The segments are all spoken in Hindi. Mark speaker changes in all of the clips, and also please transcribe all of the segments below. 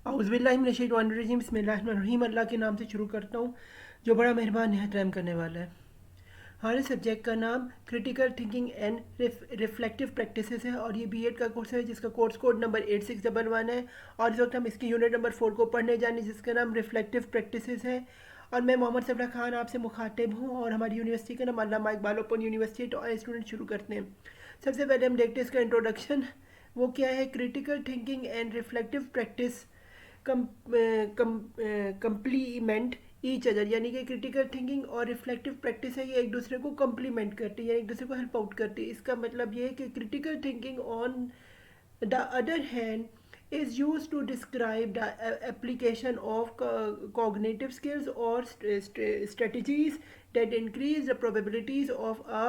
Speaker 1: औज़ुबिल्लाहिमिनश्शैतानिर्रजीम बिस्मिल्लाहिर्रहमानिर्रहीम। अल्लाह के नाम से शुरू करता हूँ जो बड़ा मेहरबान नहायत रहम करने वाला है। हमारे सब्जेक्ट का नाम critical thinking and reflective practices है और ये बीएड का कोर्स है जिसका कोर्स कोड नंबर 8611 है। और इस वक्त हम इसकी यूनिट नंबर 4 को पढ़ने जाने जिसका नाम रिफ्लेक्टिव प्रैक्टिसेस है। और मैं मोहम्मद सफरा खान आपसे मुखातिब हूँ और हमारी यूनिवर्सिटी का नाम अल्लामा इकबाल ओपन यूनिवर्सिटी। तो आइए स्टूडेंट शुरू करते हैं। सबसे पहले हम देखते हैं इसका इंट्रोडक्शन। वो क्या है? Critical thinking and reflective practice complement each other, यानी कि क्रिटिकल थिंकिंग और रिफ्लेक्टिव प्रैक्टिस है, ये एक दूसरे को कंप्लीमेंट करती है, एक दूसरे को हेल्प आउट करती है। इसका मतलब ये है कि critical thinking on the other hand is used to describe the application of cognitive skills or strategies that increase the probabilities of a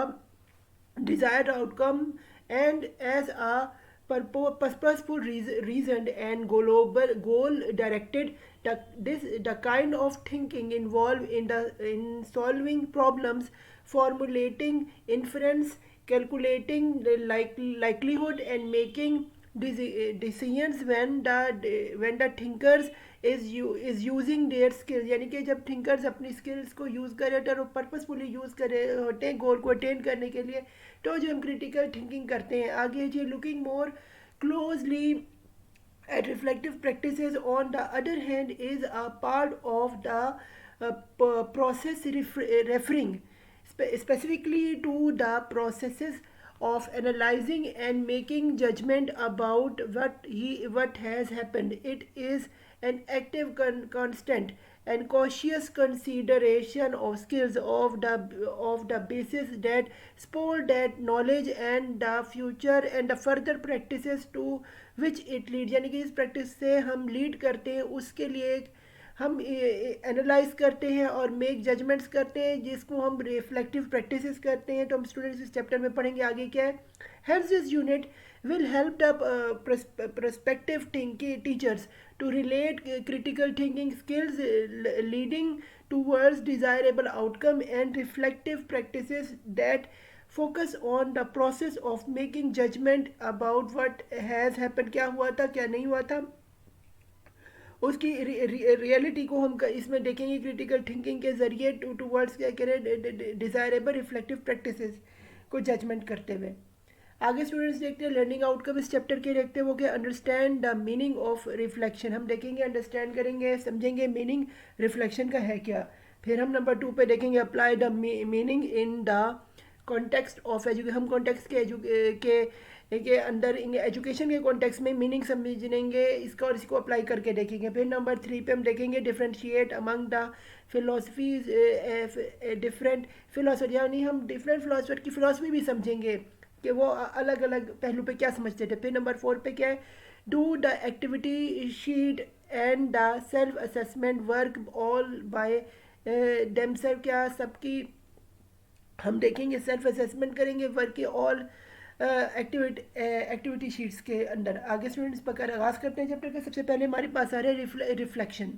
Speaker 1: desired outcome, and as a purposeful, reasoned and global goal directed. The kind of thinking involved in solving problems, formulating inference, calculating the likelihood, and making decisions when the thinkers is using their skills, यानी कि जब थिंकर्स अपनी स्किल्स को यूज़ कर रहे होते हैं और पर्पसफुली यूज़ कर रहे होते हैं गोल को अटेन करने के लिए, तो जो हम क्रिटिकल थिंकिंग करते हैं। आगे जी, looking more closely at reflective practices on the other hand is a part of the process referring specifically to the processes of analyzing and making judgment about what has happened. It is an active constant and cautious consideration of skills of the basis that support that knowledge and the future and the further practices to which it lead, यानी कि इस प्रैक्टिस से हम लीड करते हैं, उसके लिए हम एनालाइज करते हैं और मेक जजमेंट्स करते हैं, जिसको हम रिफ्लेक्टिव प्रैक्टिसेस करते हैं। तो हम स्टूडेंट्स इस चैप्टर में पढ़ेंगे आगे क्या है। Hence this unit will help the prospective teachers to relate critical thinking skills leading towards desirable outcome and reflective practices that focus on the process of making judgment about what has happened, क्या हुआ था क्या नहीं हुआ था, उसकी रियलिटी को हम इसमें देखेंगे क्रिटिकल थिंकिंग के ज़रिए टूवर्ड्स क्या करें डिज़ायरेबल रिफ्लेक्टिव प्रैक्टिसेस को जजमेंट करते हुए। आगे स्टूडेंट्स देखते हैं लर्निंग आउटकम इस चैप्टर के देखते हैं वो क्या, understand the meaning of reflection. हम देखेंगे, अंडरस्टैंड करेंगे, समझेंगे मीनिंग रिफ्लेक्शन का है क्या। फिर हम नंबर 2 पे देखेंगे apply the meaning in the context of education. हम कॉन्टेक्स्ट के अंदर एजुकेशन के कॉन्टेक्स्ट में मीनिंग समझेंगे इसका और इसको अप्लाई करके देखेंगे। फिर नंबर 3 पे हम देखेंगे differentiate among the philosophies different philosopher, यानी हम डिफरेंट फिलोसफर की फिलोसफी भी समझेंगे कि वो अलग अलग पहलू पे क्या समझते थे। फिर नंबर 4 पे क्या है, do the activity sheet and the self assessment work all by themselves, क्या सबकी हम देखेंगे सेल्फ असेसमेंट करेंगे वर्क के ऑल एक्टिविटी शीट्स के अंदर। आगे स्टूडेंट्स पकड़ आगाज़ करते हैं चैप्टर का। सबसे पहले हमारे पास आ रहा है रिफ्लेक्शन।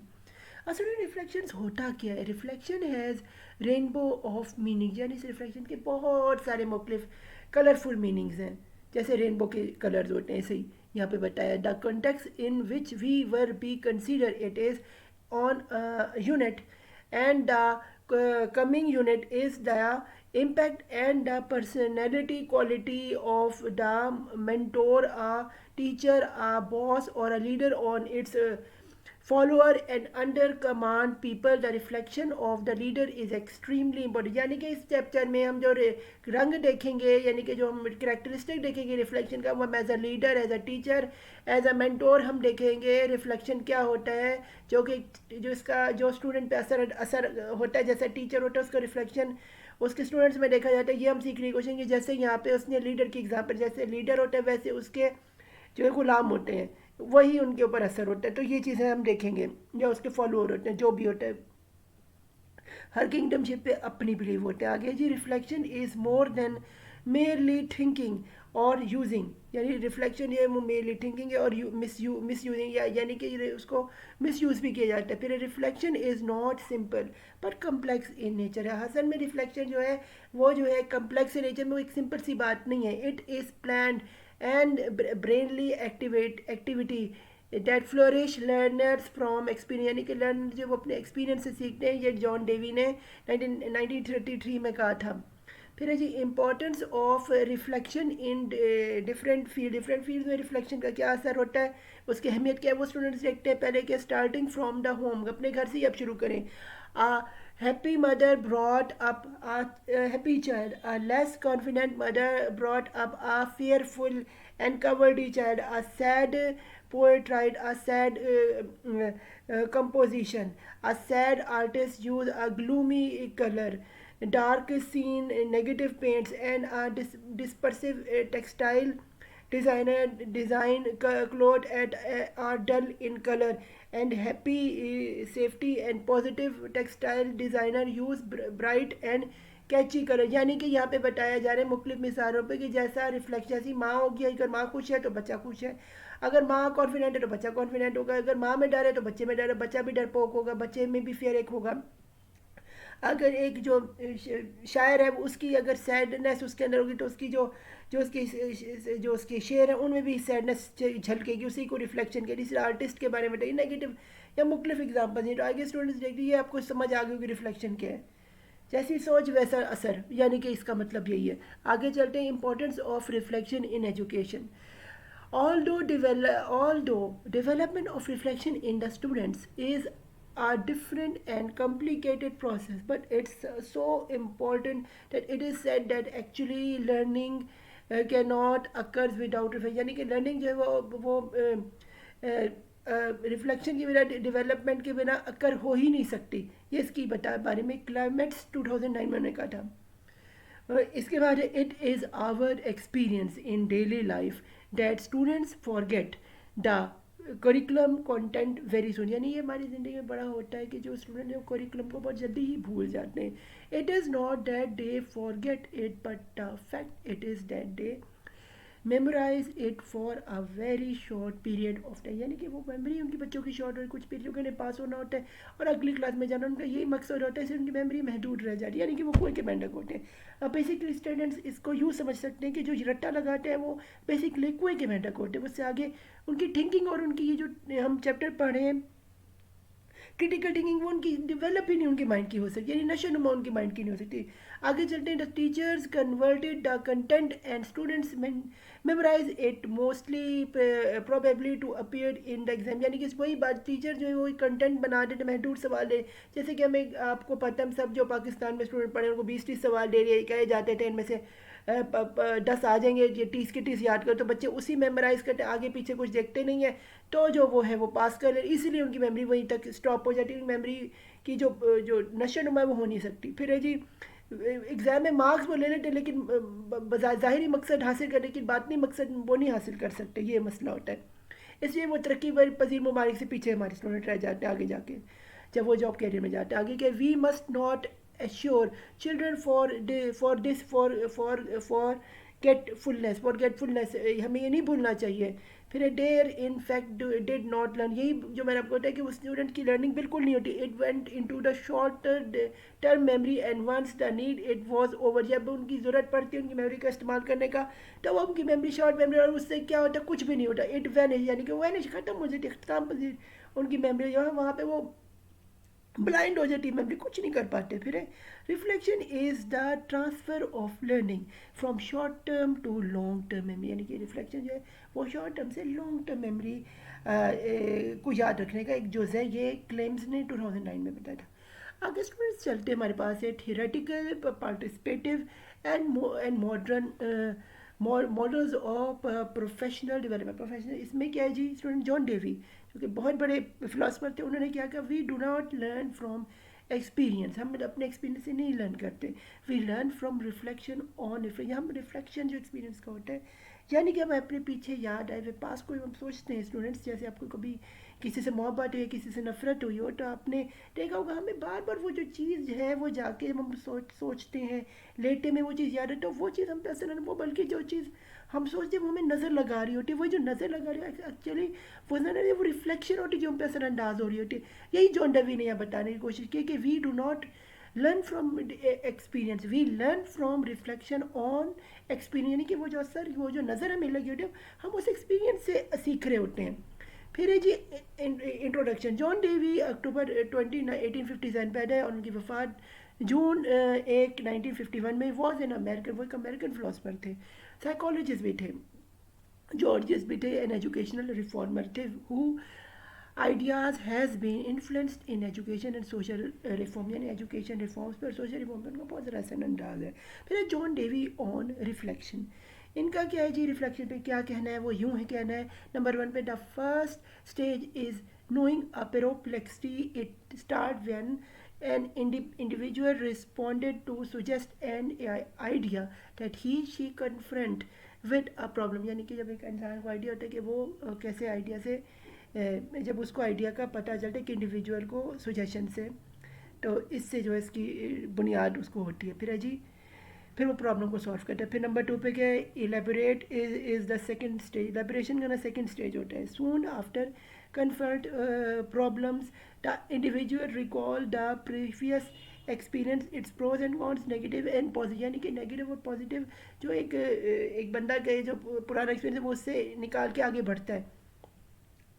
Speaker 1: असल में रिफ्लेक्शन होता क्या है? Reflection has rainbow of meaning, यानी इस रिफ्लेक्शन के बहुत सारे मुख्तलिफ कलरफुल मीनिंग्स हैं, जैसे रेनबो के कलर्स होते हैं, ऐसे ही यहाँ पे बताया। The context in which we were be consider it is on unit and the coming unit is the impact and the personality quality of the mentor, a teacher, a boss or a leader on its follower and under command people. The reflection of the leader is extremely important, यानी कि इस चैप्टर में हम जो रंग देखेंगे, यानी कि जो हम करेक्टरिस्टिक देखेंगे रिफ्लेक्शन का, वो हम as a leader, as a teacher, as a mentor हम देखेंगे रिफ्लेक्शन क्या होता है, जो इसका जो स्टूडेंट पे असर होता है, जैसे टीचर होता है उसका रिफ्लेक्शन उसके स्टूडेंट्स में देखा जाता है। ये हम सीखने की कोशिश, जैसे यहाँ पे उसने लीडर की एग्जाम्पल, जैसे लीडर होता है वैसे उसके जो गुलाम होते हैं वही उनके ऊपर असर होता है। तो ये चीज़ें हम देखेंगे, या उसके फॉलोअर होते हैं, जो भी होता है, हर किंगडमशिप पे अपनी बिलीव होते हैं। आगे जी, reflection is more than merely thinking और यूजिंग, यानी रिफ्लेक्शन ये मेरली थिंकिंग है और मिस यूजिंग, यानी कि उसको मिस यूज़ भी किया जाता है। फिर reflection is not simple but complex in nature है। असल में रिफ्लेक्शन जो है वो जो है कम्प्लेक्स इन नेचर में, वो एक सिंपल सी बात नहीं है। It is planned and Brainly activity that flourish learners from experience, यानी कि लर्नर जो वो अपने एक्सपीरियंस से सीखते हैं, ये जॉन डेवी ने 1933 में कहा था। फिर है जी importance of reflection in different field में रिफ्लेक्शन का क्या असर होता है, उसकी अहमियत क्या है, वो स्टूडेंट्स देखते हैं पहले कि स्टार्टिंग फ्रॉम द होम, अपने घर से ही अब शुरू करें। Happy mother brought up happy child, a less confident mother brought up a fearful and cowardly child, a sad poet tried a sad composition, a sad artist used a gloomy color, dark scene, negative paints, and a dispersive textile designer design clothes at are dull in color, and happy safety and positive textile designer use bright and catchy colour. यानी कि यहाँ पे बताया जा रहा है मुख्तलिफ मिसालों पे कि जैसा रिफ्लेक्शन, जैसी माँ होगी, अगर माँ खुश है तो बच्चा खुश है, अगर माँ कॉन्फिडेंट है तो बच्चा कॉन्फिडेंट होगा, अगर माँ में डर है तो बच्चे में डर है, बच्चा भी डरपोक होगा, बच्चे में भी फियर एक होगा। अगर एक जो शायर है उसकी अगर सैडनेस उसके अंदर होगी तो उसकी जो उसके शेर है उनमें भी सैडनेस झलकेगी, उसी को रिफ्लेक्शन के लिए आर्टिस्ट के बारे में बताइए नेगेटिव या मुख्तलिफ एग्जाम्पल हैं। तो आगे स्टूडेंट्स देखिए आपको समझ आ गई होगी रिफ्लेक्शन क्या है। जैसी सोच वैसा असर, यानी कि इसका मतलब यही है। आगे चलते हैं importance of reflection in education. Although development of reflection in the students is a different and complicated process, but it's so important that it is said that actually learning cannot occur without reflection, यानी कि लर्निंग जो है वो रिफ्लेक्शन के बिना, डेवलपमेंट के बिना अकर हो ही नहीं सकती। ये इसकी बारे में क्लाइमेट्स 2009 में उन्होंने कहा था। इसके बाद it is our experience in daily life that students forget the curriculum content very soon, यानी ये हमारी ज़िंदगी में बड़ा होता है कि जो स्टूडेंट है वो करिकुलम को बहुत जल्दी ही भूल जाते हैं। It is not that they forget it but the fact it is that they memorise it for a very short period of time, यानी कि वो मेमोरी उनकी बच्चों की शॉर्ट और कुछ पीरियड के पास होना होता है और अगली क्लास में जाना, उनका यही मकसद होता है, इससे उनकी मेमोरी महदूद रह जाती है, यानी कि वो कोई के मेंढक होते हैं। अब बेसिकली स्टूडेंट्स इसको यूँ समझ सकते हैं कि जो रट्टा लगाते हैं वो बेसिकली कुएं के मेंढक होते हैं, उससे आगे उनकी थिंकिंग और उनकी ये जो हम चैप्टर पढ़े हैं क्रिटिकल थिंकिंग वो उनकी डेवलप ही नहीं उनके माइंड की हो सकती, यानी नशो नुमा उनकी माइंड की नहीं हो सकती। आगे चलते हैं the teachers converted the content and students memorise it mostly probably to appear in the exam, यानी कि वही बात टीचर जो है वो कंटेंट बना देते महदूद सवाल है। जैसे कि हमें आपको पता हम सब जो पाकिस्तान में स्टूडेंट पढ़े उनको 20-30 सवाल दे रहे कहे जाते थे, इनमें से 10 आ जाएंगे, ये 30 के 30 याद कर, तो बच्चे उसी मेमोराइज करते आगे पीछे कुछ देखते नहीं है, तो जो वो है वो पास कर ले, इसीलिए उनकी मेमोरी वहीं तक स्टॉप हो जाती है। मेमोरी की जो नशो नुमा है वो हो नहीं सकती। फिर है जी एग्ज़ाम में मार्क्स वो ले लेते लेकिन ज़ाहिरी मकसद हासिल करने की बात नहीं, मकसद वो नहीं हासिल कर सकते, ये मसला होता है। इसलिए वो तरक्की पजीर ममालिक से पीछे हमारे स्टूडेंट रह जाते हैं आगे जाके जब वो जॉब कैरियर में जाते हैं। आगे के we must not assure children for forgetfulness, हमें ये नहीं भूलना चाहिए। फिर there in fact did not learn, यही जो मैंने आपको बताया कि उस स्टूडेंट की लर्निंग बिल्कुल नहीं होती। It went into the short term memory and once the need it was over, जब उनकी ज़रूरत पड़ती है उनकी मेमोरी का इस्तेमाल करने का तो वो उनकी मेमोरी शॉर्ट मेमोरी, और उससे क्या होता है कुछ भी नहीं होता। इट वैनिश, यानी कि वैनिश खत्म हो जाती है, उनकी मेमोरी जो है वहाँ पे वो ब्लाइंड हो जाती है, मेमोरी कुछ नहीं कर पाते। फिर reflection is the transfer of learning from short term to long term memory, यानी कि रिफ्लेक्शन जो है वो शॉर्ट टर्म से लॉन्ग टर्म मेमोरी को याद रखने का एक जुज़ है। ये क्लेम्स ने 2009 में बताया था। आगे स्टूडेंट्स चलते हमारे पास है theoretical participative and modern models of professional development. Professional इसमें क्या है जी, स्टूडेंट जॉन डेवी जो कि बहुत बड़े फिलासफर थे, उन्होंने क्या कहा, we do not learn from experience, हम अपने एक्सपीरियंस से नहीं लर्न करते, we learn from reflection on reflection. हम रिफ्लेक्शन जो एक्सपीरियंस का होता है, यानी कि हम अपने पीछे याद आए वे पास को हम सोचते हैं। स्टूडेंट्स जैसे आपको कभी किसी से मोहब्बत हुई, किसी से नफरत हुई हो, तो आपने देखा होगा हमें बार बार वो जो चीज़ है वो जाके हम सोचते हैं, लेटे में वो चीज़ याद है, तो वो चीज़ हम पे असर वो, बल्कि जो चीज़ हम सोचते हैं वो हमें नज़र लगा रही होती है, वो जो नज़र लगा रही है एक्चुअली वो नज़र वो रिफ्लेक्शन होती है जो हम पे असरअंदाज हो रही होती है। यही जॉन डेवी ने यहाँ बताने की कोशिश की कि we do not learn from experience, we learn from reflection on experience, यानी कि वो जो असर वो जो नज़र हमें लगी होती है हम उस एक्सपीरियंस से सीख रहे होते हैं। फिर है जी इंट्रोडक्शन। जॉन डेवी अक्टूबर 1857 पैदा है और उनकी वफात जून 1951 में। वॉज एन अमेरिकन, वो एक अमेरिकन फिलोसफर थे, साइकोलॉजिस्ट भी थे, जॉर्जियस भी थे, एन एजुकेशनल रिफॉर्मर थे who ideas has been influenced in education and social reform, यानी एजुकेशन रिफॉर्म्स पर सोशल रिफॉर्म पर उनका बहुत ज़रा असरअंदाज है। फिर जॉन डेवी ऑन रिफ्लेक्शन, इनका क्या है जी रिफ्लेक्शन पे क्या कहना है, वो यूं है कहना है। नंबर 1 पे the first stage is knowing a perplexity. It started when an individual responded to suggest an idea that she confront with a problem, यानी कि जब एक इंसान को आइडिया होता है कि वो कैसे आइडिया से जब उसको आइडिया का पता चलता है कि इंडिविजुअल को सुजेशन से, तो इससे जो है इसकी बुनियाद उसको होती है। फिर है जी फिर वो प्रॉब्लम को सॉल्व करता है। फिर नंबर 2 पे क्या है, elaborate is the second stage, elaboration करना सेकंड स्टेज होता है। Soon after confront problems the individual recall the previous experience, its pros and cons, negative and positive, यानी कि नेगेटिव और पॉजिटिव जो एक बंदा के जो पुराना एक्सपीरियंस है वो उससे निकाल के आगे बढ़ता है,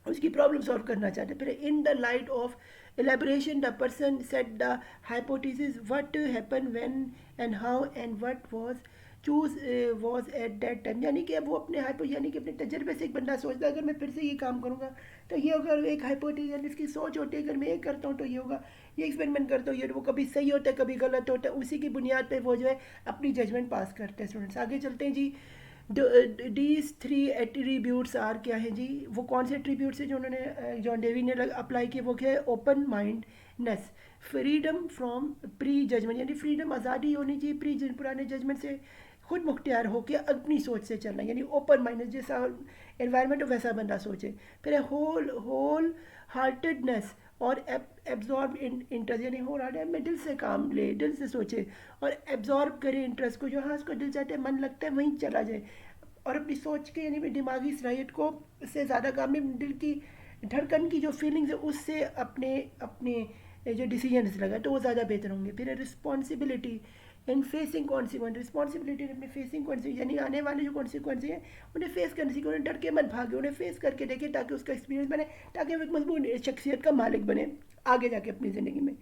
Speaker 1: उसकी प्रॉब्लम सॉल्व करना चाहते हैं। फिर in the light of elaboration the person set the hypothesis what happened when and how and what was choose was at that time, यानी कि अब वो अपने यानी कि अपने तजर्बे से एक बंदा सोचता है अगर मैं फिर से ये काम करूँगा तो ये होगा, एक हाइपोथेसिस यानी इसकी सोच होती है, अगर मैं ये करता हूँ तो ये होगा, ये एक्सपेरिमेंट करता हूँ ये, वो कभी सही होता है कभी गलत होता है, उसी की बुनियाद पर वो जो है अपनी जजमेंट पास करते हैं स्टूडेंट्स। आगे चलते हैं जी। डीज थ्री एट्रीब्यूट्स आर क्या है जी, वो कौन से एट्रीब्यूट्स है जो उन्होंने जॉन डेवी ने अप्लाई किए, वो क्या है, open mindness, freedom from pre judgement, यानी फ्रीडम आज़ादी होनी चाहिए पुराने जजमेंट से खुद मुख्तियार होकर अपनी सोच से चलना, यानी ओपन माइंड, जैसा एनवायरनमेंट हो वैसा बंदा सोचे। फिर है होल हार्टेडनेस और एब्जॉर्ब इंटरेस्ट, यानी होल हार्ट में दिल से काम ले, दिल से सोचे और एब्जॉर्ब करे इंटरेस्ट को, जो हाँ उसको दिल चाहते मन लगता है वहीं चला जाए, और अपनी सोच के यानी दिमागी सलाहियत को से ज़्यादा काम में दिल की धड़कन की जो फीलिंग्स है उससे अपने अपने जो डिसीजन लगा तो वो ज़्यादा बेहतर होंगे। फिर रिस्पॉन्सिबिलिटी इन फेसिंग कॉन्सिक्वेंस, रिस्पॉन्सिबिलिटी अपने फेसिंग कॉन्सिक्वेंस, यानी आने वाले जो कॉन्सिक्वेंस हैं उन्हें फेस करने सीखे, उन्हें डर के मत भागे, उन्हें फेस करके देखें ताकि उसका एक्सपीरियंस बने, ताकि वो एक मजबूत शख्सियत का मालिक बने आगे जाके अपनी ज़िंदगी में।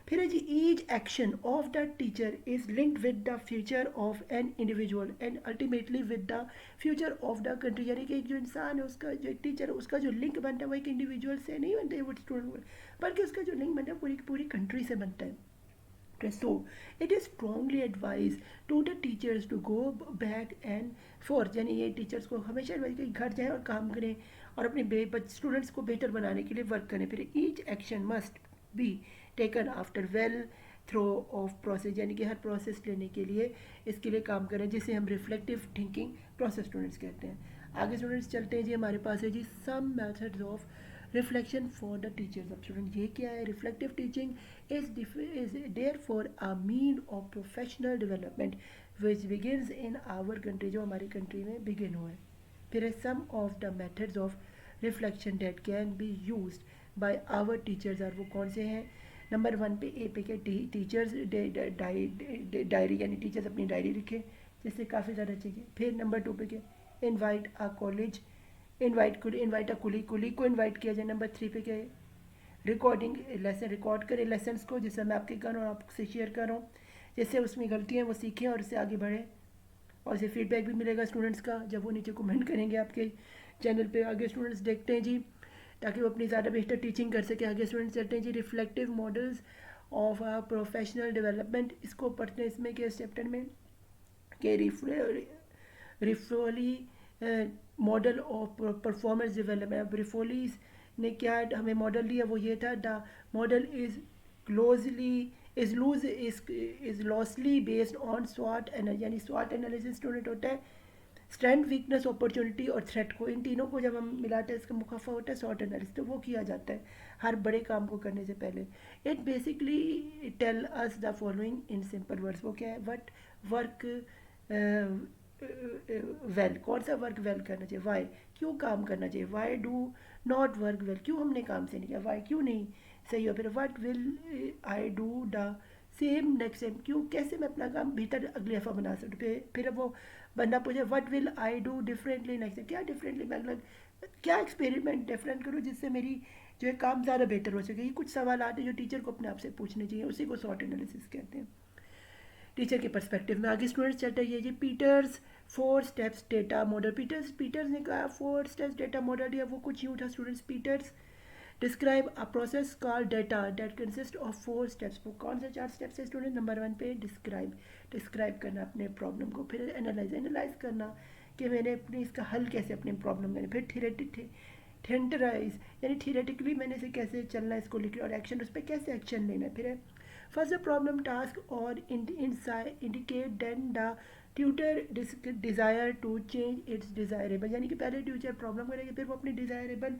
Speaker 1: फिर है जी each action of the teacher is linked with the future of an individual and ultimately with the future of the country, यानी कि जो इंसान है उसका जो टीचर है उसका जो लिंक बनता है वो एक इंडिविजुअल से नहीं बनता है, वो स्टूडेंट, बल्कि उसका जो लिंक बनता है पूरी पूरी कंट्री से बनता है। So it is strongly advised to the teachers to go back and forth, यानी ये टीचर्स को हमेशा एडवाइस कि घर जाएं और काम करें और अपने स्टूडेंट्स को बेहतर बनाने के लिए वर्क करें। फिर each action must be taken after well through of process, यानी कि हर प्रोसेस लेने के लिए इसके लिए काम करें, जिसे हम रिफ्लेक्टिव थिंकिंग प्रोसेस स्टूडेंट्स कहते हैं। आगे स्टूडेंट्स चलते हैं जी, हमारे पास है जी some methods of reflection for the teachers. अब स्टूडेंट ये क्या है, reflective teaching is therefore a mean of professional development which begins in our country, जो हमारी कंट्री में बिगिन हुआ है। फिर some of the methods of reflection that can be used by our teachers are, वो कौन से हैं। नंबर 1 पे ए पे क्या, टीचर्स डायरी, यानी टीचर्स अपनी डायरी लिखे जिससे काफ़ी ज़्यादा चीज़ें। फिर नंबर 2 पे क्या, invite a colleague, invite a colleague को इनवाइट किया जाए। नंबर 3 पे क्या है, रिकॉर्डिंग लेसन, रिकॉर्ड करें लेसन्स को, जिससे मैं आपके कर रहा हूँ आपसे शेयर कर रहा हूँ, जिससे उसमें गलतियाँ वो सीखें और उससे आगे बढ़ें, और इसे फीडबैक भी मिलेगा स्टूडेंट्स का जब वो नीचे कमेंट करेंगे आपके चैनल पे। आगे स्टूडेंट्स देखते हैं जी, ताकि वो अपनी ज़्यादा बेहतर टीचिंग कर सके। आगे स्टूडेंट्स चलते हैं जी, reflective models of a professional development, इसको पढ़ते हैं इसमें के इस चैप्टर में के रिफ्लोली मॉडल ऑफ परफॉर्मेंस डेवलपमेंट। अब रिफोलीज ने क्या हमें मॉडल दिया, वो ये था, the model is loosely based on स्वॉट एनालिसिस, यानी स्वॉट एनालिसिस स्टूडेंट होता है स्ट्रेंथ, वीकनेस, अपॉर्चुनिटी और थ्रेट को, इन तीनों को जब हम मिलाते हैं इसका मुखफा होता है स्वॉट एनालिसिस, तो वो किया जाता है हर बड़े काम को करने से पहले। It basically tell us the following in simple words, वो क्या है, वट वर्क वेल, कौन सा वर्क वेल करना चाहिए, वाई क्यों काम करना चाहिए, why do not work well, क्यों हमने काम से नहीं किया, वाई क्यों नहीं सही हो। फिर what will I do the same next time, क्यों कैसे मैं अपना काम बेहतर अगले दफ़ा बना सकूँ। फिर वो बंदा पूछे what will I do differently next time, क्या डिफरेंटली मैं क्या एक्सपेरिमेंट डिफरेंट करूँ जिससे मेरी जो है काम ज़्यादा बेहतर हो सके। ये कुछ सवाल आते हैं जो टीचर को अपने आप से पूछने चाहिए, उसी को सॉट एनालिसिस कहते हैं टीचर के पर्सपेक्टिव में। आगे स्टूडेंट्स चलते हैं, ये जी Peters 4 steps data model. Peters ने कहा 4 स्टेप्स डेटा मॉडल दिया, वो कुछ यूँ था students. Peters describe a process called DATA that consist of 4 steps. वो कौन से 4 स्टेप्स है स्टूडेंट? नंबर 1 पे डिस्क्राइब करना अपने प्रॉब्लम को, फिर एनालाइज करना कि मैंने अपने इसका हल कैसे अपने प्रॉब्लम में, फिर थियेटराइज यानी थियरेटिकली मैंने इसे कैसे चलना है इसको लिख और एक्शन उस पर कैसे एक्शन लेना है। फिर है फर्स्ट द प्रॉब्लम टास्क और indicate then the tutor desire to change its desirable, यानी कि पहले ट्यूटर प्रॉब्लम करेंगे फिर वो अपनी डिज़ायरेबल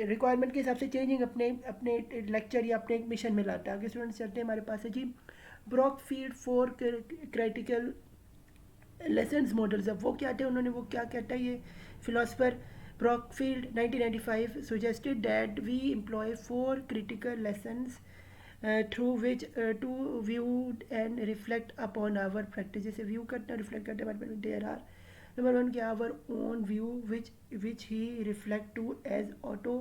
Speaker 1: रिक्वायरमेंट के हिसाब से चेंजिंग अपने अपने लेक्चर या अपने मिशन में लाता है। आगे स्टूडेंट्स चलते हैं, हमारे पास है जी ब्रॉकफील्ड 4 क्रिटिकल लेसन्स मॉडल्स। अब वो क्या थे, उन्होंने वो क्या कहता है ये philosopher Brookfield 1995 suggested that we employ 4 critical lessons through which to view and reflect upon our practice। जैसे व्यू करना रिफ्लेक्ट करते हैं, देयर आर नंबर 1 के our own view which he reflect to as auto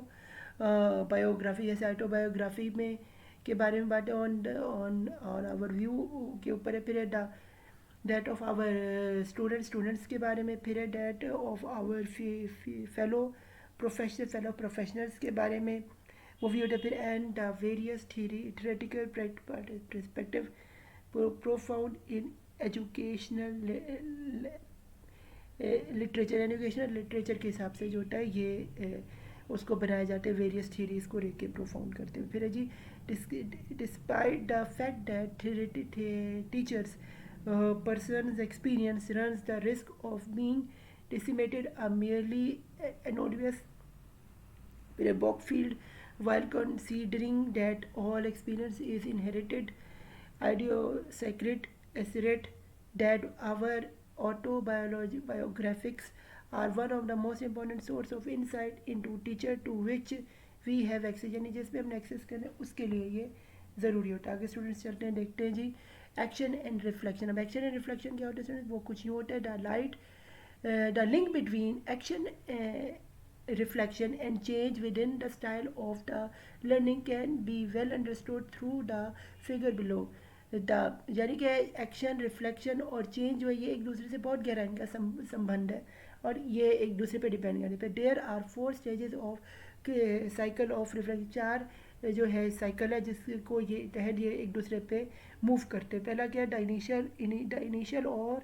Speaker 1: biography, जैसे ऑटोबायोग्राफी में के बारे में बातें ऑन आवर व्यू के ऊपर है। फिर है दैट ऑफ आवर स्टूडेंट्स के बारे में। फिर है that of our fellow professionals के बारे में वो भी होता है। फिर and the various theoretical perspective profound in educational literature के हिसाब से जो होता है ये उसको बनाया जाता है, वेरियस थियरीज़ को लेके प्रोफाउंड करते हुए। फिर है जी despite the fact that teachers person's experience runs the risk of being decimated are merely anonymous Brockfield, while considering that all experience is inherited idiosyncratic asserted that our autobiographies are one of the most important source of insight into teacher to which we have access, यानी जिसमें हमने एक्सेस करना है उसके लिए ये ज़रूरी होता है। आगे स्टूडेंट्स चलते हैं, देखते हैं जी एक्शन एंड रिफ्लेक्शन। अब एक्शन एंड रिफ्लेक्शन क्या होता है स्टूडेंट्स? वो कुछ यूँ होता है the link between action reflection and change within the style of the learning can be well understood through the figure below। यानी कि एक्शन रिफ्लेक्शन और चेंज जो है ये एक दूसरे से बहुत गहरा इनका संबंध है और ये एक दूसरे पे डिपेंड करते हैं। There are 4 stages of cycle of reflection, 4 जो है साइकिल है जिसको ये तहत ये एक दूसरे पे मूव करते हैं। पहला क्या है द इनिशियल और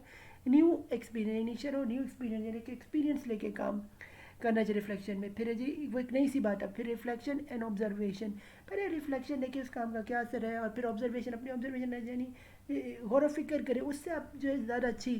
Speaker 1: न्यू एक्सपीरियंस यानी कि एक्सपीरियंस लेके काम करना चाहिए रिफ्लेक्शन में। फिर है जी वो एक नई सी बात है, फिर रिफ्लेक्शन एंड ऑब्जर्वेशन। पहले रिफ्लेक्शन देखिए उस काम का क्या असर है और फिर ऑब्जर्वेशन, अपनी ऑब्जर्वेशन यानी गौर फिक्र करें, उससे आप जो है ज़्यादा अच्छी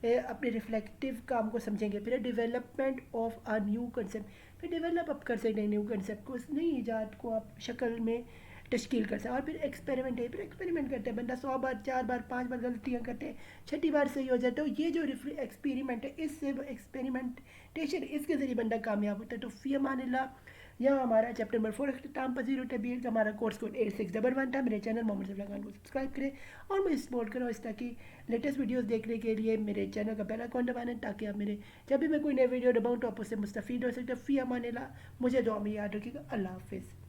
Speaker 1: अपने रिफ्लेक्टिव काम को समझेंगे। फिर development of a new concept, फिर डेवलप आप कर सकते हैं न्यू कंसेप्ट को, उस नई ईजाद को आप शक्ल में तश्कील कर सकते हैं। और फिर एक्सपेरिमेंट है, फिर एक्सपेरिमेंट करते हैं बंदा 100 बार 4 बार 5 बार गलतियाँ करते हैं, 6ठी बार सही हो जाता है। ये जो एक्सपेरिमेंट है इससे एक्सपेरिमेंटेशन इसके ज़रिए बंदा कामयाब होता है। तो फ़ी अमानिल्लाह। यहाँ हमारा चैप्टर नंबर 4 अख्ताम पजीर होता है BEd का। हमारा कोर्स कोड 8611 था। मेरे चैनल मोहम्मद सफला खान को सब्सक्राइब करें और मुझे सपोर्ट करो इस ताकि लेटेस्ट वीडियोस देखने के लिए मेरे चैनल का बेल आइकन दबाना ताकि आप मेरे जब भी मैं कोई नई वीडियो डबाऊँ तो आप उससे मुस्तफ़ीद हो सकते हैं। फ़ी अमानिल्लाह, मुझे दुआ में याद रखिएगा। अल्लाह हाफिज़।